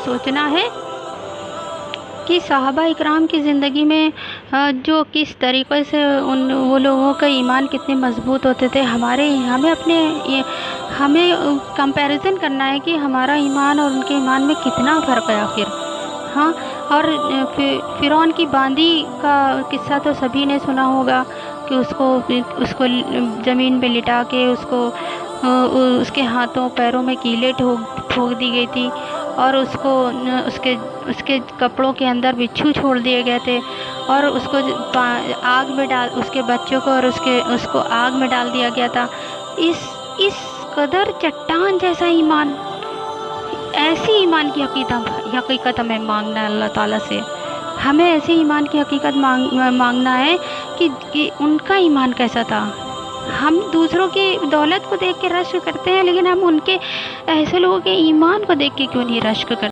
سوچنا ہے کہ صحابہ اکرام کی زندگی میں جو کس طریقے سے وہ لوگوں کا ایمان کتنے مضبوط ہوتے تھے، ہمیں کمپیریزن کرنا ہے کہ ہمارا ایمان اور ان کے ایمان میں کتنا فرق ہے آخر. ہاں. اور فرعون کی باندی کا قصہ تو سبھی نے سنا ہوگا کہ اس کو زمین پہ لٹا کے اس کے ہاتھوں پیروں میں کیلیں ٹھوک دی گئی تھی، اور اس کے کپڑوں کے اندر بچھو چھوڑ دیے گئے تھے، اور اس کو آگ میں اس کے بچوں کو اور اس کو آگ میں ڈال دیا گیا تھا. اس قدر چٹان جیسا ایمان، ایسی ایمان کی حقیقت ہمیں مانگنا ہے اللہ تعالیٰ سے. ہمیں ایسے ایمان کی حقیقت مانگنا ہے کہ ان کا ایمان کیسا تھا. ہم دوسروں کی دولت کو دیکھ کے رشک کرتے ہیں، لیکن ہم ان کے ایسے لوگوں کے ایمان کو دیکھ کے کیوں نہیں رشک کرتے؟